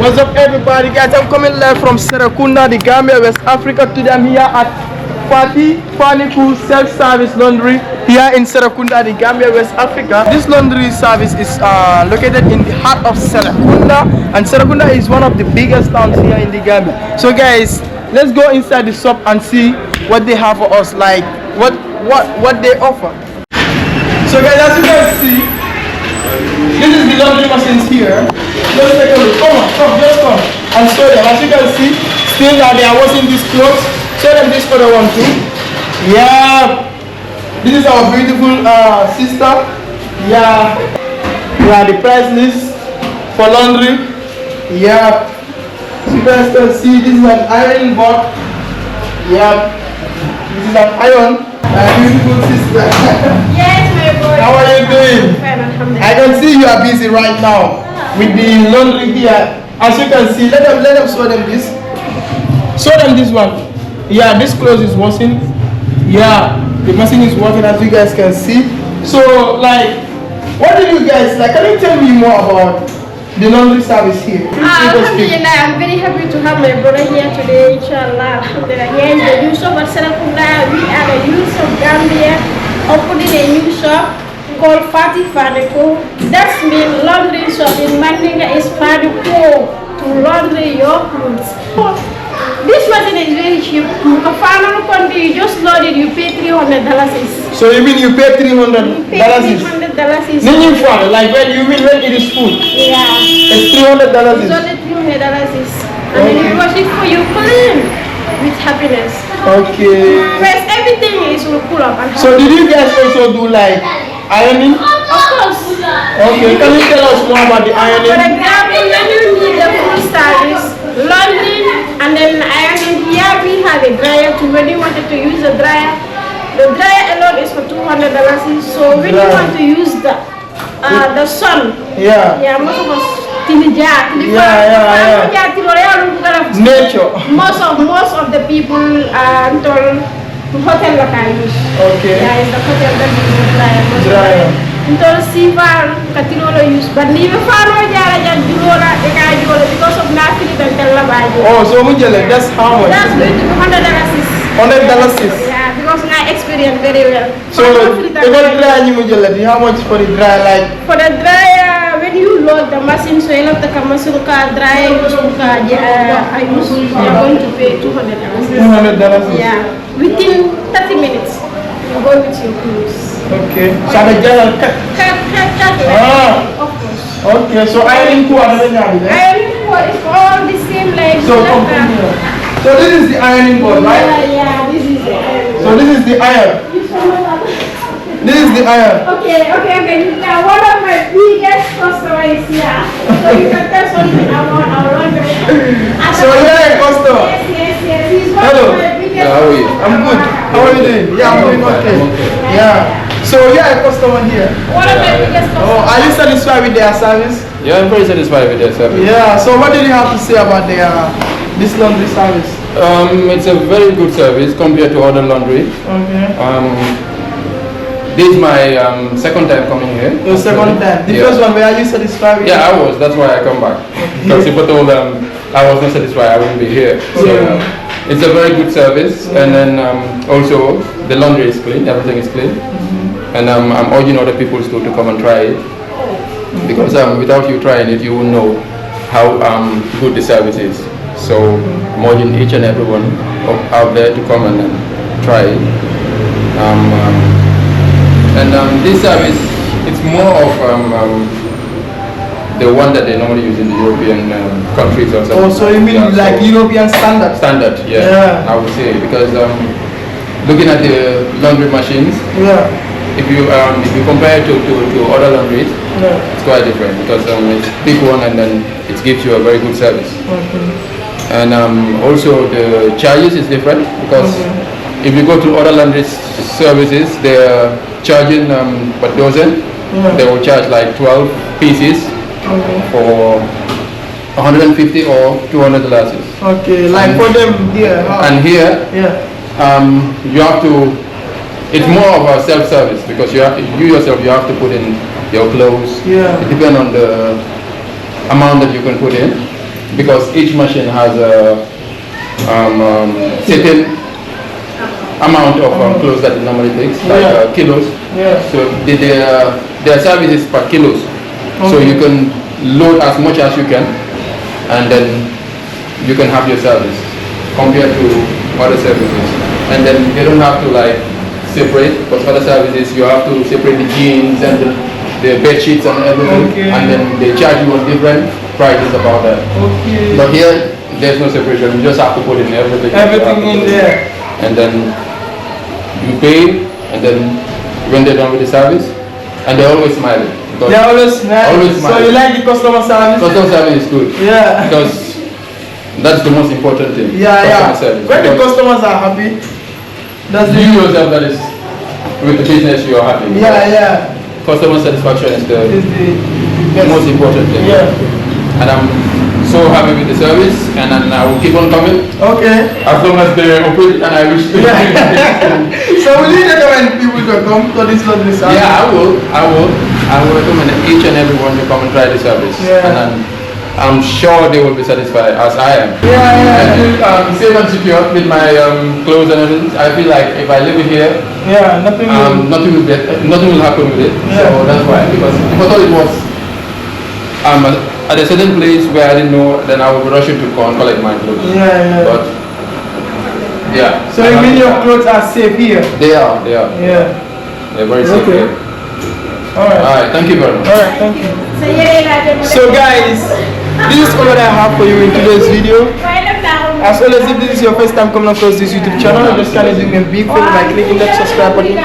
What's up, everybody? Guys, I'm coming live from Serekunda, the Gambia, West Africa. Today I'm here at Fati Faniku Self-Service Laundry here in Serekunda, the Gambia, West Africa. This laundry service is located in the heart of Serekunda, and Serekunda is one of the biggest towns here in the Gambia. So, guys, let's go inside the shop and see what they have for us, like what they offer. So, guys, as you can see, this is the laundry machines here. Just take a look. Come, just come and show them. As you can see, still they are washing these clothes. Show them this other one too. Yeah, this is our beautiful sister. Yeah, the price list for laundry. Yeah, so you guys can see this is an ironing board. Yeah, this is an iron. Beautiful sister. Yes, my boy. How are you doing? I can see you are busy right now with the laundry here. As you can see, let them show them this. Show them this one. Yeah, this clothes is washing. Yeah, the machine is working, as you guys can see. So, like, what do you guys like? Can you tell me more about the laundry service here? Alhamdulillah, I'm very happy to have my brother here today, inshallah. Alhamdulillah. Here is the new shop at Serekunda. We are the youth of Gambia opening a new shop called Fati Faniku. That's mean laundry shop in Mandinga is Faniku, to laundry your clothes. This machine is very cheap. You just load it, you pay $300. So you mean you pay $300? $300. Like when it is food? Yeah. It's $300. It's only $300. And then you wash it for you clean with happiness. Okay. First, everything is cool up. So did you guys also do like ironing? Of course. Okay, can you tell us more about the ironing? For example, when you need the full service, laundry, and then ironing, here we have a dryer too. When you wanted to use the dryer alone is for $200. So when you want to use the sun, most of us nature. Most of the people told hotel local use. Okay. Yeah, it's the hotel that uses the dryer. Until Siva Katinolo use, but never follow because of nothing and Telabaji. Oh, so that's how much? That's going to be $100. Yeah, because I experience very well. So how much for the dryer? Like for the dryer, when you load the machine, so you have to come dry, you're going to pay $200. Yeah, within 30 minutes, you go with your clothes. Okay. So the dryer cut. Of course. Okay, so ironing is all the same like so this is the ironing board, right? Yeah, this is the iron. So this is the iron. This is the iron. Okay. Now one of my biggest customers is here. So you can tell something about our laundry. So you're a customer? Yes. He's one Hello. of my biggest How are you? I'm good. How are you doing? Yeah, I'm doing okay. Yeah. So you're a customer here? One of my biggest customers. Oh, are you satisfied with their service? Yeah, I'm very satisfied with their service. Yeah, so what did you have to say about this laundry service? It's a very good service compared to other laundry. Okay. This is my second time coming here. Your second time? The first one, were you satisfied with it? I was. That's why I come back. Because if I told them I was not satisfied, I wouldn't be here. So it's a very good service. And then also the laundry is clean. Everything is clean. And I'm urging other people to come and try it. Because without you trying it, you won't know how good the service is. So I'm urging each and everyone out there to come and try it. This service, it's more of the one that they normally use in the European countries or something. Oh, so you mean like European standard? Standard, yeah. I would say, because looking at the laundry machines, if you compare it to other laundries, it's quite different because it's big one and then it gives you a very good service. And also the charges is different because if you go to other laundry services, they're charging per dozen. They will charge like 12 pieces for $150 or $200. Okay, like for them here. And here, you have to. It's more of a self-service because you yourself have to put in your clothes. It depends on the amount that you can put in. because each machine has a certain amount of clothes that it normally takes, like kilos. So their service is per kilos. So you can load as much as you can, and then you can have your service compared to other services. And then you don't have to like separate, because other services you have to separate the jeans and the bed sheets and everything, and then they charge you on different prices about that. But here there's no separation. You just have to put in everything. Everything in there. And then you pay, and then when they're done with the service, and they're always smiling. They're always smiling. So you like the customer service? Customer service is good. Yeah. Because that's the most important thing. Yeah. Service. When the customers are happy, that's you yourself that is with the business you are happy. Yeah. Customer satisfaction is the most important thing. Yeah. And I'm so happy with the service, and I will keep on coming. Okay. As long as they open, and I wish to. So will you recommend people to come to this laundry service? Yeah, I will recommend each and everyone to come and try the service. Yeah. And I'm sure they will be satisfied as I am. Yeah. I feel safe and secure with my clothes and everything. I feel like if I leave it here, nothing will happen with it. Yeah. So that's why. Because if I thought it was at a certain place where I didn't know, then I would be rushing to go and collect my clothes. Yeah. But yeah. So you mean your clothes are safe here? They are. Yeah. They're very safe here. Alright, thank you very much. Alright, thank you. So guys, this is all that I have for you in today's video. As always, if this is your first time coming across this YouTube channel, just kindly do me a big favor by clicking that subscribe button